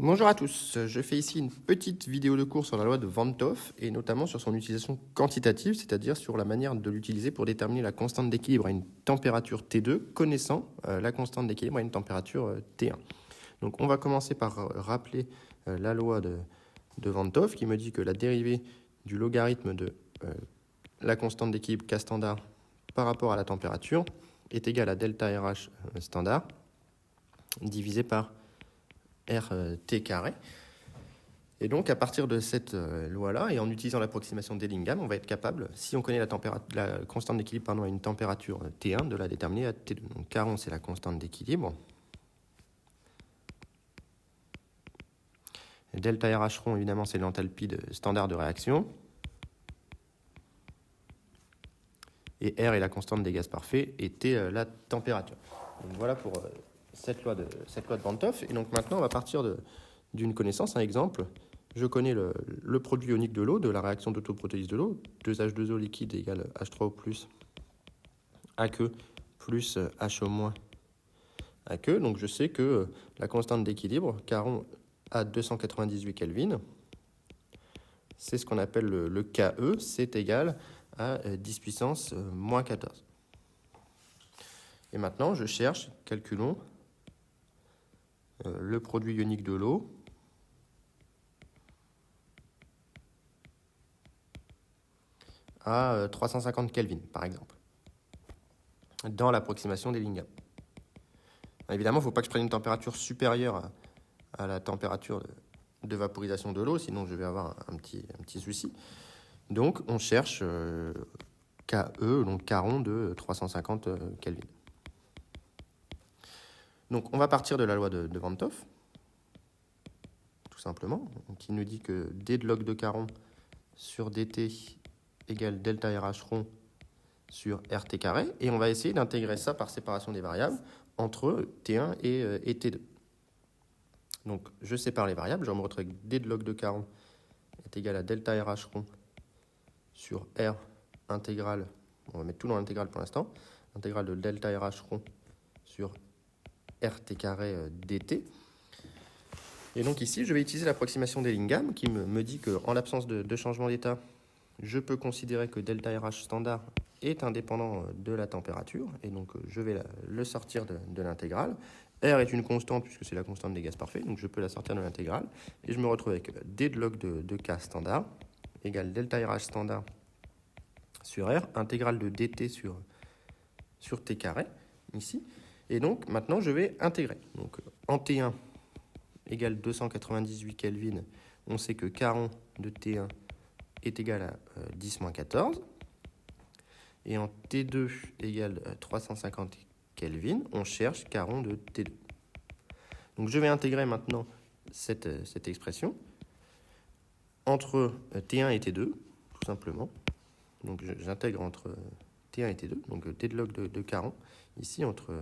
Bonjour à tous, je fais ici une petite vidéo de cours sur la loi de Van 't Hoff et notamment sur son utilisation quantitative, c'est-à-dire sur la manière de l'utiliser pour déterminer la constante d'équilibre à une température T2, connaissant la constante d'équilibre à une température T1. Donc on va commencer par rappeler la loi de Van 't Hoff qui me dit que la dérivée du logarithme de la constante d'équilibre K standard par rapport à la température est égale à delta RH standard divisé par RT carré. Et donc, à partir de cette loi-là, et en utilisant l'approximation d'Ellingham, on va être capable, si on connaît la constante d'équilibre à une température T1, de la déterminer à T2. Donc, K c'est la constante d'équilibre. Delta RH rond, évidemment, c'est l'enthalpie standard de réaction. Et R est la constante des gaz parfaits, et T, la température. Donc, voilà pour cette loi de Van 't Hoff. Et donc, maintenant, on va partir d'une connaissance, un exemple. Je connais le produit ionique de l'eau, de la réaction d'autoprotélyse de l'eau, 2H2O liquide égale H3O plus aqueux plus HO moins aqueux. Donc je sais que la constante d'équilibre, caron à 298 Kelvin, c'est ce qu'on appelle le KE, c'est égal à 10 puissance moins 14. Et maintenant, je cherche, calculons, le produit ionique de l'eau à 350 Kelvin, par exemple, dans l'approximation d'Ellingham. Évidemment, il ne faut pas que je prenne une température supérieure à la température de vaporisation de l'eau, sinon je vais avoir un petit souci. Donc, on cherche KE, donc caron de 350 Kelvin. Donc, on va partir de la loi de Van 't Hoff, tout simplement, qui nous dit que d de log de caron sur dt égale delta RH rond sur RT carré, et on va essayer d'intégrer ça par séparation des variables entre T1 et T2. Donc, je sépare les variables, je me retrouve avec d de log de caron est égal à delta RH rond sur R intégrale, on va mettre tout dans l'intégrale pour l'instant, intégrale de delta RH rond sur RT carré dt. Et donc ici, je vais utiliser l'approximation d'Ellingham qui me dit qu'en l'absence de changement d'état, je peux considérer que delta RH standard est indépendant de la température, et donc je vais le sortir de l'intégrale. R est une constante puisque c'est la constante des gaz parfaits, donc je peux la sortir de l'intégrale, et je me retrouve avec d de log de K standard égale delta RH standard sur R, intégrale de dt sur T carré, ici. Et donc maintenant je vais intégrer. Donc en T1 égale 298 Kelvin, on sait que caron de T1 est égal à 10 moins 14. Et en T2 égale 350 Kelvin, on cherche caron de T2. Donc je vais intégrer maintenant cette expression entre T1 et T2, tout simplement. Donc j'intègre entre T1 et T2, donc T de log de caron, ici entre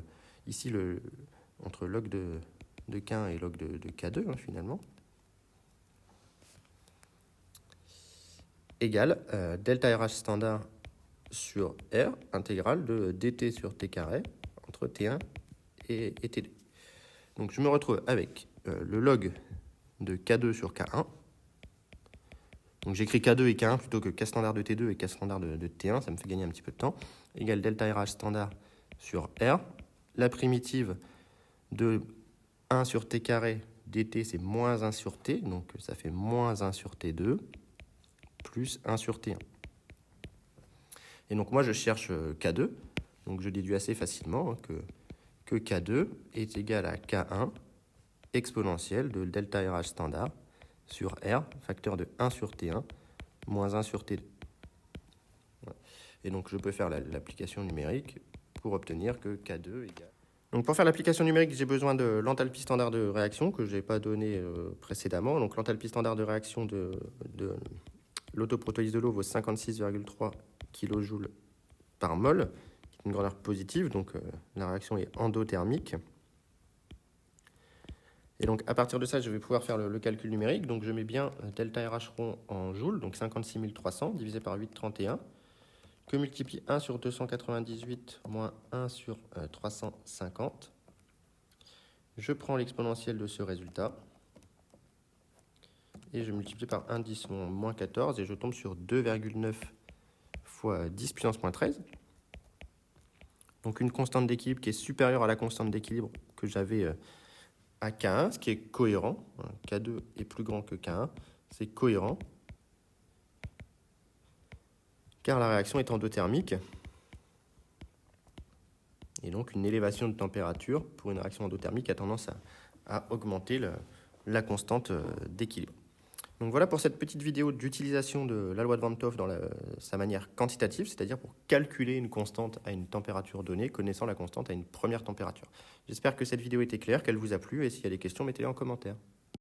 log de K1 et log de K2, finalement, égale delta RH standard sur R, intégrale de dt sur T carré, entre T1 et T2. Donc je me retrouve avec le log de K2 sur K1. Donc j'écris K2 et K1 plutôt que K standard de T2 et K standard de T1, ça me fait gagner un petit peu de temps, égale delta RH standard sur R. La primitive de 1 sur T carré dt, c'est moins 1 sur T, donc ça fait moins 1 sur T2, plus 1 sur T1. Et donc moi je cherche K2, donc je déduis assez facilement que K2 est égal à K1 exponentielle de delta RH standard sur R, facteur de 1 sur T1, moins 1 sur T2. Voilà. Et donc je peux faire l'application numérique pour obtenir que K2 égale... Donc pour faire l'application numérique, j'ai besoin de l'enthalpie standard de réaction que je n'ai pas donné précédemment. Donc l'enthalpie standard de réaction de l'autoprotolyse de l'eau vaut 56,3 kJ par mol, qui est une grandeur positive, donc la réaction est endothermique. Et donc à partir de ça, je vais pouvoir faire le calcul numérique. Donc je mets bien delta RH rond en joules, donc 56 300 divisé par 8,31, que multiplie 1 sur 298 moins 1 sur 350. Je prends l'exponentielle de ce résultat. et je multiplie par 1 10 moins 14 et je tombe sur 2,9 fois 10 puissance moins 13. Donc une constante d'équilibre qui est supérieure à la constante d'équilibre que j'avais à K1, ce qui est cohérent. K2 est plus grand que K1, c'est cohérent, car la réaction est endothermique. Et donc une élévation de température pour une réaction endothermique a tendance à augmenter la constante d'équilibre. Donc voilà pour cette petite vidéo d'utilisation de la loi de Van't Hoff dans sa manière quantitative, c'est-à-dire pour calculer une constante à une température donnée, connaissant la constante à une première température. J'espère que cette vidéo était claire, qu'elle vous a plu, et s'il y a des questions, mettez-les en commentaire.